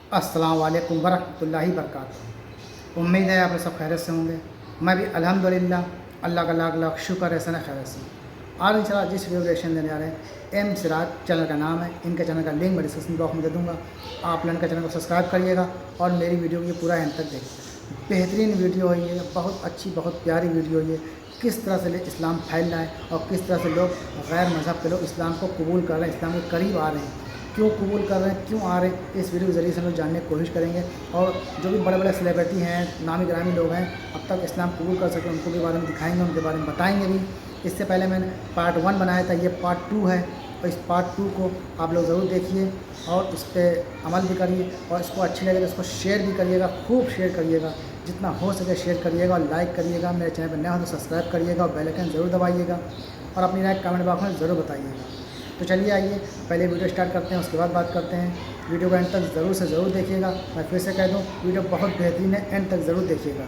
अस्सलाम वालेकुम वरहमतुल्लाहि वबरकातुहू। उम्मीद है आप सब खैरियत से होंगे। मैं भी अल्हम्दुलिल्लाह, अल्लाह का लाख लाख शुक्र है, सना खैरियत से। आज इंशाल्लाह जिस वीडियो रिएक्शन देने आ रहे हैं, एम सिराज चैनल का नाम है। इनके चैनल का लिंक मैं डिस्क्रिप्शन बॉक्स में दे दूँगा। आप लोग इनका चैनल को सब्सक्राइब करिएगा और मेरी वीडियो को ये पूरा एंड तक देखिए। बेहतरीन वीडियो है ये, बहुत अच्छी बहुत प्यारी वीडियो है ये। किस तरह से इस्लाम फैल रहा है और किस तरह से लोग गैर मज़हब के लोग इस्लाम को कबूल कर रहे हैं, इस्लाम के करीब आ रहे हैं। क्यों कबूल कर रहे हैं, क्यों आ रहे हैं, इस वीडियो के ज़रिए से हम लोग जानने की कोशिश करेंगे। और जो भी बड़े बड़े सेलिब्रिटी हैं, नामी गिरामी लोग हैं, अब तक इस्लाम कबूल कर सके, उनको के बारे में दिखाएंगे, उनके बारे में बताएंगे भी। इससे पहले मैंने पार्ट 1 बनाया था, ये पार्ट 2 है। और इस पार्ट 2 को आप लोग ज़रूर देखिए और इस पर अमल भी करिए। और इसको अच्छी लगे तो इसको शेयर भी करिएगा, खूब शेयर करिएगा, जितना हो सके शेयर करिएगा और लाइक करिएगा। मेरे चैनल पर नया हो तो सब्सक्राइब करिएगा और बेल आइकन ज़रूर दबाइएगा और अपनी राय कमेंट बॉक्स में ज़रूर बताइएगा। तो चलिए आइए पहले वीडियो स्टार्ट करते हैं, उसके बाद बात करते हैं। वीडियो को एंड तक ज़रूर से ज़रूर देखिएगा। मैं फिर से कह दूँ, वीडियो बहुत बेहतरीन है, एंड तक ज़रूर देखिएगा।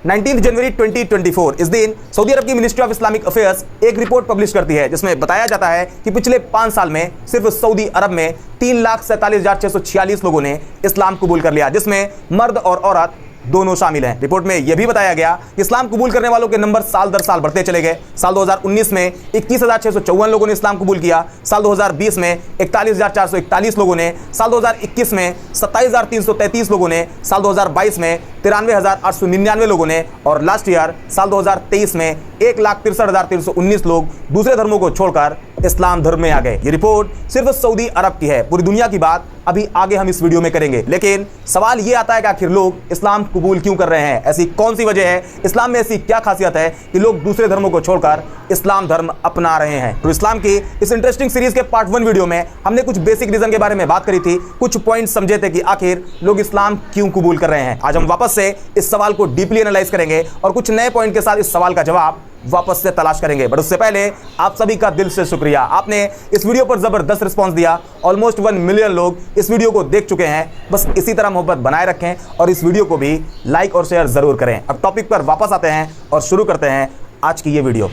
19 जनवरी 2024 इस दिन सऊदी अरब की मिनिस्ट्री ऑफ इस्लामिक अफेयर्स एक रिपोर्ट पब्लिश करती है, जिसमें बताया जाता है कि पिछले 5 साल में सिर्फ सऊदी अरब में 3,47,646 लोगों ने इस्लाम कबूल कर लिया, जिसमें मर्द और औरत दोनों शामिल हैं। रिपोर्ट में यह भी बताया गया कि इस्लाम कबूल करने वालों के नंबर साल दर साल बढ़ते चले गए। साल 2019 में 21,654 लोगों ने इस्लाम कबूल किया। साल 2020 में 41,441 लोगों ने, साल 2021 में 27,333 लोगों ने, साल 2022 में 93,899 लोगों ने और लास्ट ईयर साल 2023 में 1,63,319 लोग दूसरे धर्मों को छोड़कर इस्लाम धर्म में आ गए। ये रिपोर्ट सिर्फ सऊदी अरब की है, पूरी दुनिया की बात अभी आगे हम इस वीडियो में करेंगे। लेकिन सवाल ये आता है कि आखिर लोग इस्लाम कबूल क्यों कर रहे हैं? ऐसी कौन सी वजह है? इस्लाम में ऐसी क्या खासियत है कि लोग दूसरे धर्मों को छोड़कर इस्लाम धर्म अपना रहे हैं? तो इस्लाम की इस इंटरेस्टिंग सीरीज के पार्ट 1 वीडियो में हमने कुछ बेसिक रीजन के बारे में बात करी थी, कुछ पॉइंट समझे थे कि आखिर लोग इस्लाम क्यों कबूल कर रहे हैं। आज हम वापस से इस सवाल को डीपली एनालाइज करेंगे और कुछ नए पॉइंट के साथ इस सवाल का जवाब वापस से तलाश करेंगे। बट उससे पहले आप सभी का दिल से शुक्रिया, आपने इस वीडियो पर जबरदस्त रिस्पांस दिया। ऑलमोस्ट 1 मिलियन लोग इस वीडियो को देख चुके हैं। बस इसी तरह मोहब्बत बनाए रखें और इस वीडियो को भी लाइक और शेयर जरूर करें। अब टॉपिक पर वापस आते हैं और शुरू करते हैं आज की ये वीडियो।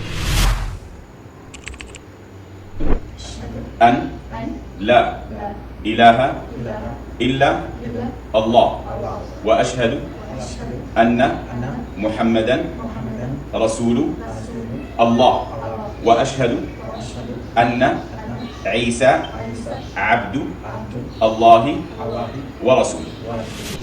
अन ला इलाहा इल्ला अल्लाह व अशहदु अन्ना मुहम्मदन रसूलु अल्लाह व अशहदु अन्ना ईसा अब्दु अल्लाहि व रसूल।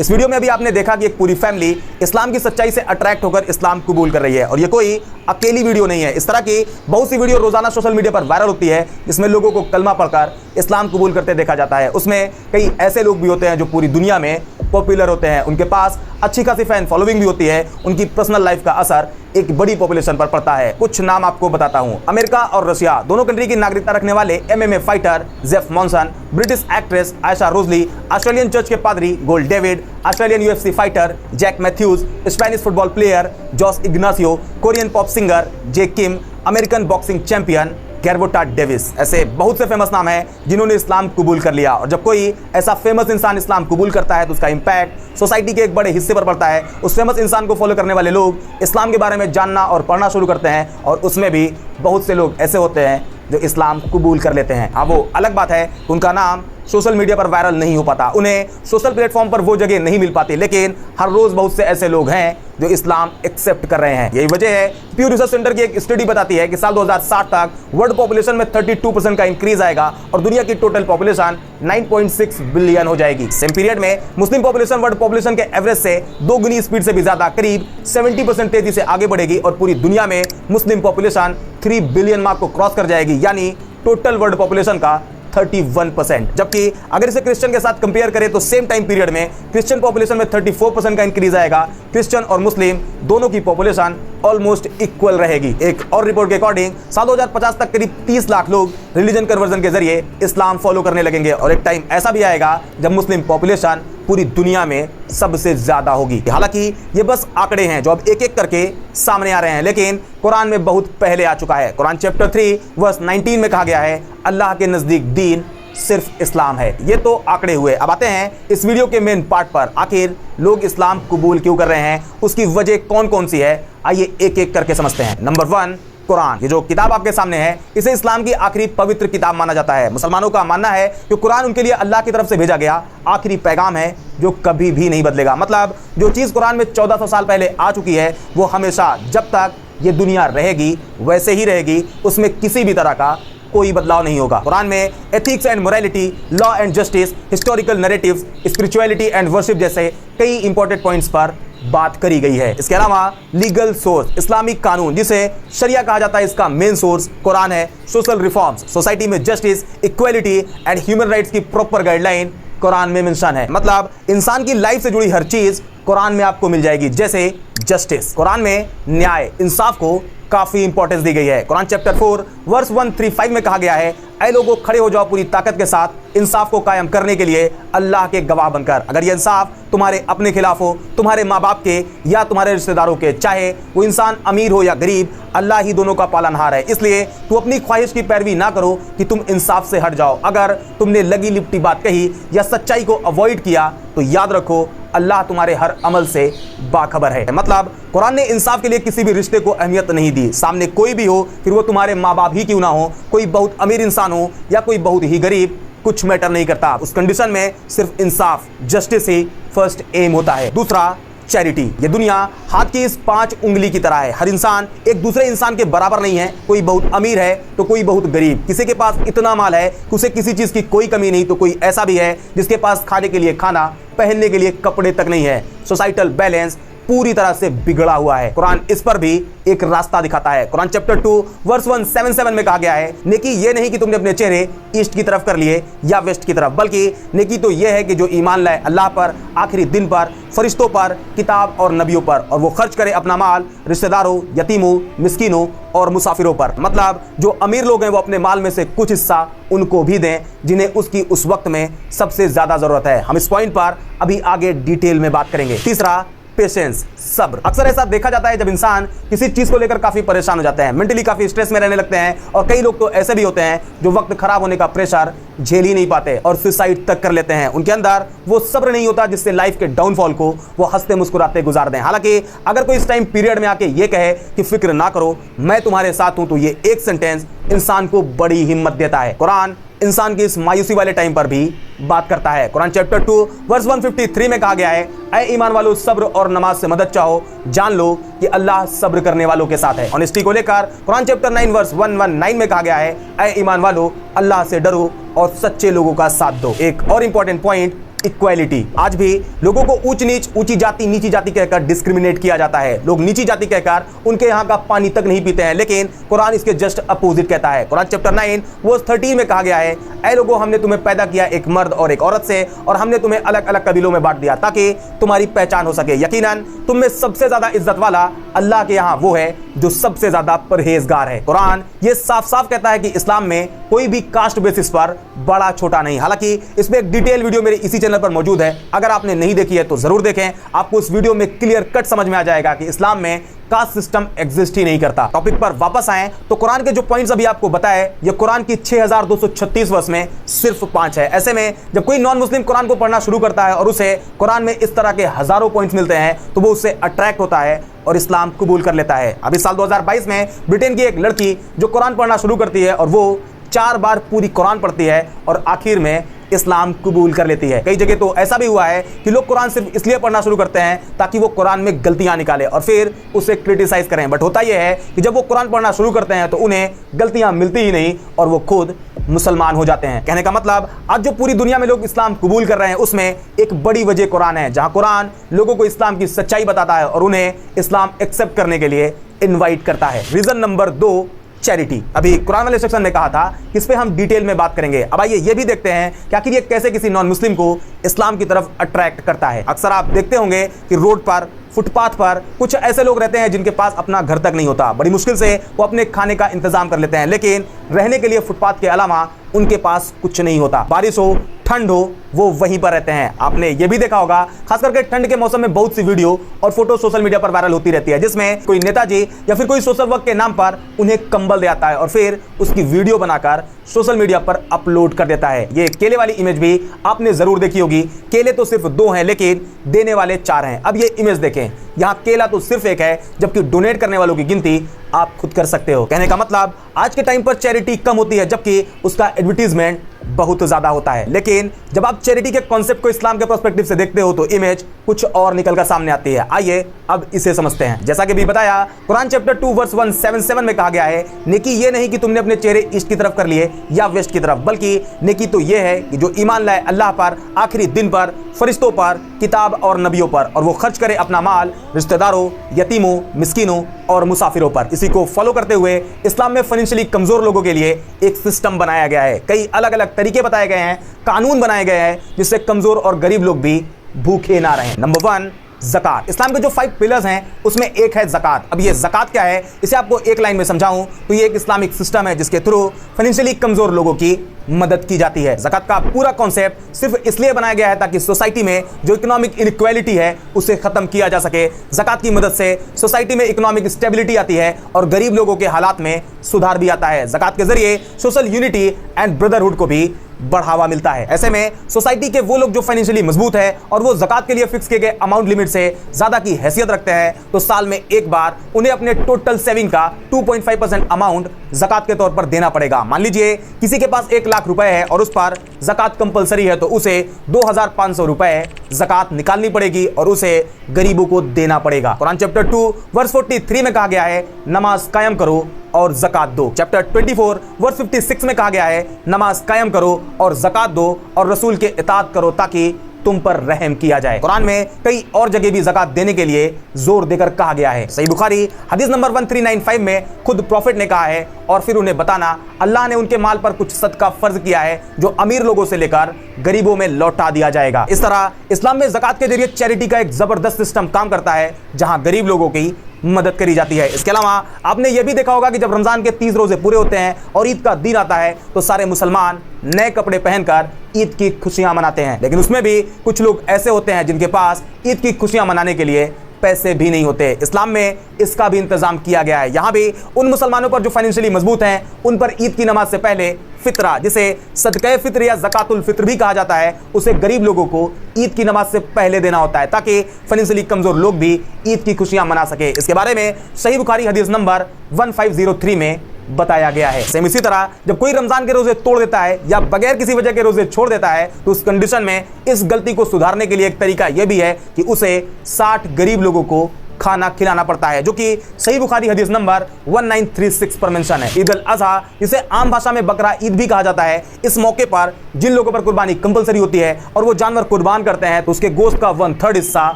इस वीडियो में अभी आपने देखा कि एक पूरी फैमिली इस्लाम की सच्चाई से अट्रैक्ट होकर इस्लाम कबूल कर रही है। और ये कोई अकेली वीडियो नहीं है, इस तरह की बहुत सी वीडियो रोजाना सोशल मीडिया पर वायरल होती है, जिसमें लोगों को कलमा पढ़कर इस्लाम कबूल करते देखा जाता है। उसमें कई ऐसे लोग भी होते हैं जो पूरी दुनिया में पॉपुलर होते हैं, उनके पास अच्छी खासी फैन फॉलोइंग भी होती है, उनकी पर्सनल लाइफ का असर एक बड़ी पॉपुलेशन पर पड़ता है। कुछ नाम आपको बताता हूं। अमेरिका और रशिया दोनों कंट्री की नागरिकता रखने वाले MMA fighter Jeff Monson, British actress Aisha Rosely, Australian church के पादरी Gold David, Australian UFC fighter Jack Matthews, Spanish football player Jose Ignacio, Korean pop singer J Kim, American boxing champion Gervonta Davis. ऐसे बहुत से famous नाम हैं जिन्होंने इस्लाम कबूल कर लिया। और जब कोई ऐसा फेमस इंसान इस्लाम कबूल करता है तो उसका इंपैक्ट सोसाइटी के एक बड़े हिस्से पर पड़ता है। उस फेमस इंसान को फॉलो करने वाले लोग इस्लाम के बारे में जानना और पढ़ना शुरू करते हैं और उसमें भी बहुत से लोग ऐसे होते हैं जो इस्लाम कबूल कर लेते हैं। अब वो अलग बात है कि उनका नाम सोशल मीडिया पर वायरल नहीं हो पाता, उन्हें सोशल प्लेटफॉर्म पर वो जगह नहीं मिल पाती, लेकिन हर रोज़ बहुत से ऐसे लोग हैं जो इस्लाम एक्सेप्ट कर रहे हैं। यही वजह है प्यू रिसर्च सेंटर की एक स्टडी बताती है कि साल 2060 तक वर्ल्ड पॉपुलेशन में 32% का इंक्रीज आएगा और दुनिया की टोटल पॉपुलेशन 9.6 बिलियन हो जाएगी। सेम पीरियड में मुस्लिम पॉपुलेशन वर्ल्ड पॉपुलेशन के एवरेज से 2 गुनी स्पीड से भी ज्यादा, करीब 70% तेजी से आगे बढ़ेगी और पूरी दुनिया में मुस्लिम पॉपुलेशन 3 बिलियन मार्क को क्रॉस कर जाएगी, यानी टोटल वर्ल्ड पॉपुलेशन का 31%। जबकि अगर इसे क्रिश्चियन के साथ कंपेयर करें तो सेम टाइम पीरियड में क्रिश्चियन पॉपुलेशन में 34% का इंक्रीज आएगा। क्रिश्चियन और मुस्लिम दोनों की पॉपुलेशन ऑलमोस्ट इक्वल रहेगी। एक और रिपोर्ट के अकॉर्डिंग साल 2050 तक करीब 30 लाख लोग रिलीजन कन्वर्जन के जरिए इस्लाम फॉलो करने लगेंगे और एक टाइम ऐसा भी आएगा जब मुस्लिम पॉपुलेशन पूरी दुनिया में सबसे ज्यादा होगी। हालांकि ये बस आंकड़े हैं जो अब एक एक करके सामने आ रहे हैं, लेकिन कुरान में बहुत पहले आ चुका है। कुरान चैप्टर 3 वर्स 19 में कहा गया है, अल्लाह के नजदीक दीन सिर्फ इस्लाम है। ये तो आंकड़े हुए। अब आते हैं इस वीडियो के मेन पार्ट पर। आखिर लोग इस्लाम कबूल क्यों कर रहे हैं, उसकी वजह कौन कौन सी है, आइए एक एक करके समझते हैं। नंबर 1, कुरान। ये जो किताब आपके सामने है इसे इस्लाम की आखिरी पवित्र किताब माना जाता है। मुसलमानों का मानना है कि कुरान उनके लिए अल्लाह की तरफ से भेजा गया आखिरी पैगाम है जो कभी भी नहीं बदलेगा। मतलब जो चीज़ कुरान में 1400 साल पहले आ चुकी है वो हमेशा जब तक ये दुनिया रहेगी वैसे ही रहेगी, उसमें किसी भी तरह का कोई बदलाव नहीं होगा। कुरान में ethics and morality, law and justice, historical narratives, spirituality and worship जैसे कई इंपॉर्टेंट पॉइंट्स पर बात करी गई है। इसके अलावा लीगल सोर्स, इस्लामिक कानून जिसे शरिया कहा जाता है, इसका मेन सोर्स कुरान है। सोशल रिफॉर्म्स, सोसाइटी में justice, equality and human rights की प्रॉपर गाइडलाइन कुरान में मेंशन है। मतलब इंसान की लाइफ से जुड़ी हर चीज कुरान में आपको मिल जाएगी। जैसे जस्टिस, कुरान में न्याय, इंसाफ को काफी इंपॉर्टेंस दी गई है। कुरान चैप्टर 4 वर्स 135 में कहा गया है, ऐ लोगों खड़े हो जाओ पूरी ताकत के साथ इंसाफ को कायम करने के लिए अल्लाह के गवाह बनकर। अगर ये इंसाफ तुम्हारे अपने खिलाफ हो, तुम्हारे माँ बाप के या तुम्हारे रिश्तेदारों के, चाहे वो इंसान अमीर हो या गरीब, अल्लाह ही दोनों का पालनहार है। इसलिए तू अपनी ख्वाहिश की पैरवी ना करो कि तुम इंसाफ से हट जाओ। अगर तुमने लगी लिपटी बात कही या सच्चाई को अवॉइड किया तो याद रखो अल्लाह तुम्हारे हर अमल से बाखबर है। मतलब कुरान ने इंसाफ के लिए किसी भी रिश्ते को अहमियत नहीं दी। सामने कोई भी हो, फिर वो तुम्हारे माँ बाप ही क्यों ना हो, कोई बहुत अमीर इंसान हो या कोई बहुत ही गरीब, कुछ मैटर नहीं करता। उस कंडीशन में सिर्फ इंसाफ, जस्टिस ही फर्स्ट एम होता है। दूसरा, चैरिटी। ये दुनिया हाथ की इस 5 उंगली की तरह है। हर इंसान एक दूसरे इंसान के बराबर नहीं है। कोई बहुत अमीर है तो कोई बहुत गरीब। किसी के पास इतना माल है कि उसे किसी चीज़ की कोई कमी नहीं, तो कोई ऐसा भी है जिसके पास खाने के लिए खाना, पहनने के लिए कपड़े तक नहीं है। सोसाइटल बैलेंस पूरी तरह से बिगड़ा हुआ है। कुरान इस पर भी एक रास्ता दिखाता है। कुरान चैप्टर 2 वर्स 177 में कहा गया है, नेकी ये नहीं कि तुमने अपने चेहरे ईस्ट की तरफ कर लिए या वेस्ट की तरफ, बल्कि नेकी तो ये है कि जो ईमान लाए अल्लाह पर, आखिरी दिन पर, फरिश्तों पर, किताब और नबियों पर, और वो खर्च करे अपना माल रिश्तेदारों, यतीमों, मिस्किनों और मुसाफिरों पर। मतलब जो अमीर लोग हैं वो अपने माल में से कुछ हिस्सा उनको भी दें जिन्हें उसकी उस वक्त में सबसे ज्यादा जरूरत है। हम इस पॉइंट पर अभी आगे डिटेल में बात करेंगे। तीसरा, पेशेंस, सब्र। अक्सर ऐसा देखा जाता है जब इंसान किसी चीज को लेकर काफी परेशान हो जाते हैं, मेंटली काफी स्ट्रेस में रहने लगते हैं, और कई लोग तो ऐसे भी होते हैं जो वक्त खराब होने का प्रेशर झेल ही नहीं पाते और सुसाइड तक कर लेते हैं। उनके अंदर वो सब्र नहीं होता जिससे लाइफ के डाउनफॉल को वो हंसते मुस्कुराते गुजार दें। हालांकि अगर कोई इस टाइम पीरियड में आके ये कहे कि फिक्र ना करो, मैं तुम्हारे साथ हूं, तो ये एक सेंटेंस इंसान को बड़ी हिम्मत देता है। कुरान इंसान की इस मायूसी वाले टाइम पर भी बात करता है। कुरान चैप्टर 2 वर्स 153 में कहा गया है, ऐ ईमान वालों सब्र और नमाज से मदद चाहो, जान लो कि अल्लाह सब्र करने वालों के साथ है। ऑनेस्टी को लेकर कुरान चैप्टर 9 वर्स 119 में कहा गया है, ऐ ईमान वालों अल्लाह से डरो और सच्चे लोगों का साथ दो। एक और इंपॉर्टेंट पॉइंट, इक्वालिटी। आज भी लोगों को ऊंच नीच, ऊंची जाति नीची जाति कहकर डिस्क्रिमिनेट किया जाता है। लोग नीची जाति कहकर उनके यहाँ का पानी तक नहीं पीते हैं, लेकिन कुरान इसके जस्ट अपोजिट कहता है। कुरान चैप्टर 9 वर्स 13 में कहा गया है, ऐ लोगों हमने तुम्हें पैदा किया एक मर्द और एक औरत से, और हमने तुम्हें अलग अलग कबीलों में बांट दिया ताकि तुम्हारी पहचान हो सके। यकीनन तुम में सबसे ज्यादा इज्जत वाला अल्लाह के यहाँ वो है जो सबसे ज्यादा परहेजगार है। कुरान ये साफ साफ कहता है कि इस्लाम में कोई भी कास्ट बेसिस पर बड़ा छोटा नहीं। हालांकि इसमें एक डिटेल वीडियो मेरे इसी चैनल पर मौजूद है, अगर आपने नहीं देखी है तो जरूर देखें। आपको इस वीडियो में क्लियर कट समझ में आ जाएगा कि इस्लाम में कास्ट सिस्टम एग्जिस्ट ही नहीं करता। टॉपिक पर वापस आए तो कुरान के जो पॉइंट्स अभी आपको बताए, ये कुरान की 6236 वर्ष में सिर्फ 5 है। ऐसे में जब कोई नॉन मुस्लिम कुरान को पढ़ना शुरू करता है और उसे कुरान में इस तरह के हजारों पॉइंट्स मिलते हैं तो वो उससे अट्रैक्ट होता है और इस्लाम कबूल कर लेता है। अभी साल 2022 में ब्रिटेन की एक लड़की जो कुरान पढ़ना शुरू करती है और वो 4 बार पूरी कुरान पढ़ती है और आखिर में इस्लाम कबूल कर लेती है। कई जगह तो ऐसा भी हुआ है कि लोग कुरान सिर्फ इसलिए पढ़ना शुरू करते हैं ताकि वो कुरान में गलतियां निकाले और फिर उसे क्रिटिसाइज करें। बट होता यह है कि जब वो कुरान पढ़ना शुरू करते हैं तो उन्हें गलतियां मिलती ही नहीं और वो खुद मुसलमान हो जाते हैं। कहने का मतलब आज जो पूरी दुनिया में लोग इस्लाम कबूल कर रहे हैं उसमें एक बड़ी वजह कुरान है, जहां कुरान लोगों को इस्लाम की सच्चाई बताता है और उन्हें इस्लाम एक्सेप्ट करने के लिए इन्वाइट करता है। Reason number 2, charity. अभी कुरान वाले सेक्शन में कहा था कि इस पे हम डिटेल में बात करेंगे। अब आइए ये भी देखते हैं कि आखिर ये कैसे किसी नॉन मुस्लिम को इस्लाम की तरफ अट्रैक्ट करता है। अक्सर आप देखते होंगे कि रोड पर, फुटपाथ पर कुछ ऐसे लोग रहते हैं जिनके पास अपना घर तक नहीं होता। बड़ी मुश्किल से वो अपने खाने का इंतजाम कर लेते हैं, लेकिन रहने के लिए फुटपाथ के अलावा उनके पास कुछ नहीं होता। बारिश हो, ठंड हो वो वहीं पर रहते हैं। आपने ये भी देखा होगा, खास करके ठंड के मौसम में बहुत सी वीडियो और फोटो सोशल मीडिया पर वायरल होती रहती है, जिसमें कोई नेताजी या फिर कोई सोशल वर्क के नाम पर उन्हें कंबल दे आता है और फिर उसकी वीडियो बनाकर सोशल मीडिया पर अपलोड कर देता है। ये केले वाली इमेज भी आपने जरूर देखी होगी। केले तो सिर्फ 2 हैं लेकिन देने वाले 4 हैं। अब ये इमेज देखें, यहाँ केला तो सिर्फ 1 है, जबकि डोनेट करने वालों की गिनती आप खुद कर सकते हो। कहने का मतलब आज के टाइम पर चैरिटी कम होती है, जबकि उसका एडवर्टीजमेंट बहुत ज्यादा होता है। लेकिन जब आप चैरिटी के कॉन्सेप्ट को इस्लाम के पर्सपेक्टिव से देखते हो तो इमेज कुछ और निकलकर सामने आती है। आइए अब इसे समझते हैं। जैसा कि भी बताया, कुरान चैप्टर 2 वर्स 177 में कहा गया है, नेकी ये नहीं कि तुमने अपने चेहरे ईस्ट की तरफ कर लिए या वेस्ट की तरफ, बल्कि नेकी तो ये है कि जो ईमान लाए अल्लाह पर, आखिरी दिन पर, फरिश्तों पर, किताब और नबियों पर, और वो खर्च करे अपना माल रिश्तेदारों, यतीमों, मिस्किनों और मुसाफिरों पर। इसी को फॉलो करते हुए इस्लाम में फाइनेंशियली कमजोर लोगों के लिए एक सिस्टम बनाया गया है। कई अलग अलग तरीके बताए गए हैं, कानून बनाए गए हैं, जिससे कमजोर और गरीब लोग भी भूखे ना रहें। नंबर 1, ज़कात। इस्लाम के जो 5 पिलर्स हैं उसमें एक है ज़कात। अब ये ज़कात क्या है, इसे आपको एक लाइन में समझाऊं तो ये एक इस्लामिक सिस्टम है जिसके थ्रू फाइनेंशियली कमजोर लोगों की मदद की जाती है। ज़कात का पूरा कॉन्सेप्ट सिर्फ इसलिए बनाया गया है ताकि सोसाइटी में जो इकोनॉमिक इनइक्वालिटी है उसे खत्म किया जा सके। ज़कात की मदद से सोसाइटी में इकोनॉमिक स्टेबिलिटी आती है और गरीब लोगों के हालात में सुधार भी आता है। ज़कात के जरिए सोशल यूनिटी एंड ब्रदरहुड को भी बढ़ावा मिलता है। ऐसे में सोसाइटी के वो लोग जो फाइनेंशियली मजबूत है और वो ज़कात के लिए फिक्स किए गए अमाउंट लिमिट से ज्यादा की हैसियत रखते हैं, तो साल में एक बार उन्हें अपने टोटल सेविंग का 2.5% अमाउंट ज़कात के तौर पर देना पड़ेगा। मान लीजिए किसी के पास 1 लाख रुपए है और उस पर ज़कात कंपलसरी है, तो उसे 2500 रुपए ज़कात निकालनी पड़ेगी और उसे गरीबों को देना पड़ेगा। कुरान चैप्टर 2 वर्स 43 में कहा गया है, नमाज कायम करो और ज़कात दो। चैप्टर 24 वर्स 56 में कहा गया है, नमाज कायम करो और ज़कात दो और रसूल के इताअत करो ताकि तुम पर रहम किया जाए। कुरान में कई और जगह भी ज़कात देने के लिए जोर देकर कहा गया है। सही बुखारी हदीस नंबर 1395 में खुद प्रॉफिट ने कहा है, और फिर उन्हें बताना, अल्लाह ने उनके माल पर कुछ सदका फर्ज किया है जो अमीर लोगों से लेकर गरीबों में लौटा दिया जाएगा। इस तरह इस्लाम में ज़कात के जरिए चैरिटी का एक जबरदस्त सिस्टम काम करता है जहां गरीब लोगों की मदद करी जाती है। इसके अलावा आपने यह भी देखा होगा कि जब रमजान के 30 रोजे पूरे होते हैं और ईद का दिन आता है तो सारे मुसलमान नए कपड़े पहनकर ईद की खुशियां मनाते हैं। लेकिन उसमें भी कुछ लोग ऐसे होते हैं जिनके पास ईद की खुशियां मनाने के लिए पैसे भी नहीं होते। इस्लाम में इसका भी इंतजाम किया गया है। यहाँ भी उन मुसलमानों पर जो फाइनेंशियली मजबूत हैं उन पर ईद की नमाज से पहले फित्रा, जिसे सदक़े फित्र या ज़कातुल फित्र भी कहा जाता है, उसे गरीब लोगों को ईद की नमाज से पहले देना होता है ताकि फाइनेंशियली कमजोर लोग भी ईद की खुशियां मना सके। इसके बारे में सही बुखारी हदीस नंबर 1503 में बताया गया है। सेम इसी तरह जब कोई रमजान के रोजे तोड़ देता है या बगैर किसी वजह के रोजे छोड़ देता है तो उस कंडीशन में इस गलती को सुधारने के लिए एक तरीका यह भी है कि उसे 60 गरीब लोगों को खाना खिलाना पड़ता है, जो कि सही बुखारी हदीस नंबर 1936 पर मेंशन है। ईद अल अज़हा, जिसे आम भाषा में बकरा ईद भी कहा जाता है, इस मौके पर जिन लोगों पर कुर्बानी कंपलसरी होती है और वो जानवर कुर्बान करते हैं तो उसके गोश्त का 1/3 हिस्सा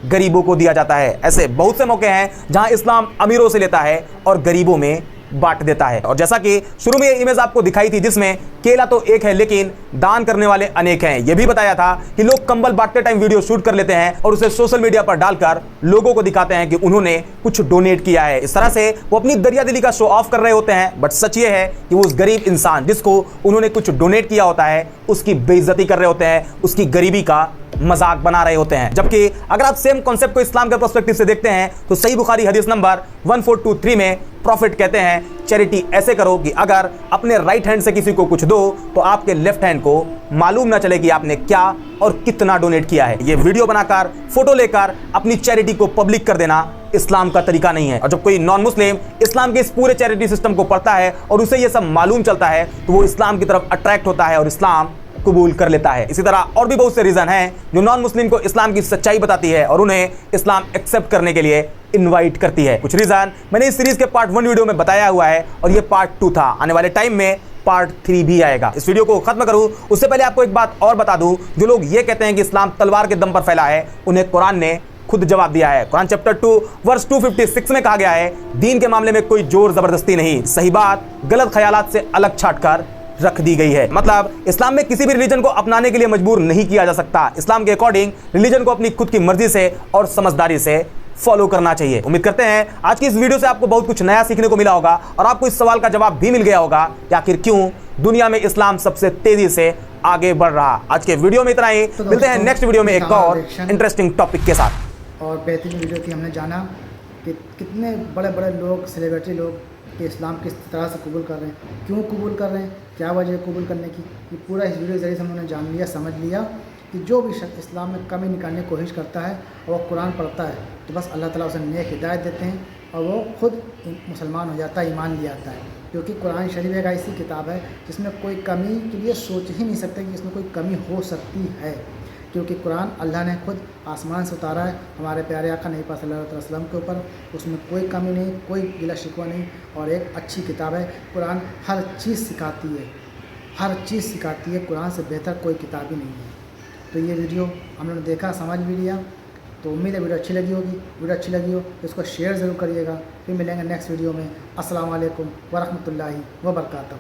गरीबों को दिया जाता है। ऐसे बहुत से मौके हैं जहां इस्लाम अमीरों से लेता है और गरीबों में बांट देता है। और जैसा कि शुरू में ये इमेज आपको दिखाई थी जिसमें केला तो एक है लेकिन दान करने वाले अनेक हैं, यह भी बताया था कि लोग कंबल बांटते टाइम वीडियो शूट कर लेते हैं और उसे सोशल मीडिया पर डालकर लोगों को दिखाते हैं कि उन्होंने कुछ डोनेट किया है। इस तरह से वो अपनी दरियादिली का शो ऑफ कर रहे होते हैं, बट सच ये है कि वो उस गरीब इंसान जिसको उन्होंने कुछ डोनेट किया होता है उसकी बेइज्जती कर रहे होते हैं, उसकी गरीबी का मजाक बना रहे होते हैं। जबकि अगर आप सेम कॉन्सेप्ट को इस्लाम के पर्सपेक्टिव से देखते हैं तो सही बुखारी हदीस नंबर 1423 में प्रॉफिट कहते हैं, चैरिटी ऐसे करो कि अगर अपने राइट हैंड से किसी को कुछ दो तो आपके लेफ्ट हैंड को मालूम ना चले कि आपने क्या और कितना डोनेट किया है। ये वीडियो बनाकर, फोटो लेकर अपनी चैरिटी को पब्लिक कर देना इस्लाम का तरीका नहीं है। और जब कोई नॉन मुस्लिम इस्लाम के इस पूरे चैरिटी सिस्टम को पढ़ता है और उसे ये सब मालूम चलता है तो वो इस्लाम की तरफ अट्रैक्ट होता है और इस्लाम कबूल कर लेता है। इसी तरह और भी बहुत से रीजन हैं जो नॉन मुस्लिम को इस्लाम की सच्चाई बताती है और उन्हें इस्लाम एक्सेप्ट करने के लिए इनवाइट करती है। कुछ रीजन मैंने इस सीरीज के पार्ट 1 वीडियो में बताया हुआ है और ये पार्ट 2 था। आने वाले टाइम में पार्ट 3 भी आएगा। इस वीडियो को खत्म करूं उससे पहले आपको एक बात और बता दूं, जो लोग ये कहते हैं कि इस्लाम तलवार के दम पर फैला है, उन्हें कुरान ने खुद जवाब दिया है। कुरान चैप्टर 2 वर्स 256 में कहा गया है, दीन के मामले में कोई जोर जबरदस्ती नहीं, सही बात गलत ख्यालात से अलग छांटकर रख दी गई है। मतलब इस्लाम में किसी भी रिलीजन को अपनाने के लिए मजबूर नहीं किया जा सकता। इस्लाम के अकॉर्डिंग रिलीजन को अपनी खुद की मर्जी से और समझदारी से फॉलो करना चाहिए। उम्मीद करते हैं आज की इस वीडियो से आपको बहुत कुछ नया सीखने को मिला होगा और आपको इस सवाल का जवाब भी मिल गया होगा कि आखिर क्यों दुनिया में इस्लाम सबसे तेजी से आगे बढ़ रहा। आज के वीडियो में इतना ही, तो मिलते हैं दोस्तों, नेक्स्ट वीडियो में एक और रिएक्शन इंटरेस्टिंग टॉपिक के साथ। और बेहतरीन वीडियो थी। हमने जाना कि कितने बड़े बड़े लोग, सेलिब्रिटी लोग कि इस्लाम किस तरह से कबूल कर रहे हैं, क्यों कबूल कर रहे हैं, क्या वजह है कबूल करने की। ये पूरा इस वीडियो के ज़रिए से हमने जान लिया, समझ लिया कि जो भी शख्स इस्लाम में कमी निकालने की कोशिश करता है और वो कुरान पढ़ता है तो बस अल्लाह ताला उसे नेक हिदायत देते हैं और वो खुद मुसलमान हो जाता है, ईमान ले आता है। क्योंकि कुरान शरीफ एक ऐसी किताब है जिसमें कोई कमी के लिए सोच ही नहीं सकते कि इसमें कोई कमी हो सकती है, क्योंकि कुरान अल्लाह ने खुद आसमान से उतारा है हमारे प्यारे आका नबी पाक सल्लल्लाहु अलैहि वसल्लम के ऊपर। उसमें कोई कमी नहीं, कोई गिला शिकवा नहीं और एक अच्छी किताब है। कुरान हर चीज़ सिखाती है, हर चीज़ सिखाती है। कुरान से बेहतर कोई किताब ही नहीं है। तो ये वीडियो हम लोगों ने देखा, समझ भी लिया। तो उम्मीद है वीडियो अच्छी लगी होगी। वीडियो अच्छी लगी हो तो इसको शेयर ज़रूर करिएगा। फिर मिलेंगे नेक्स्ट वीडियो में। अस्सलाम वालेकुम व रहमतुल्लाहि व बरकातहू।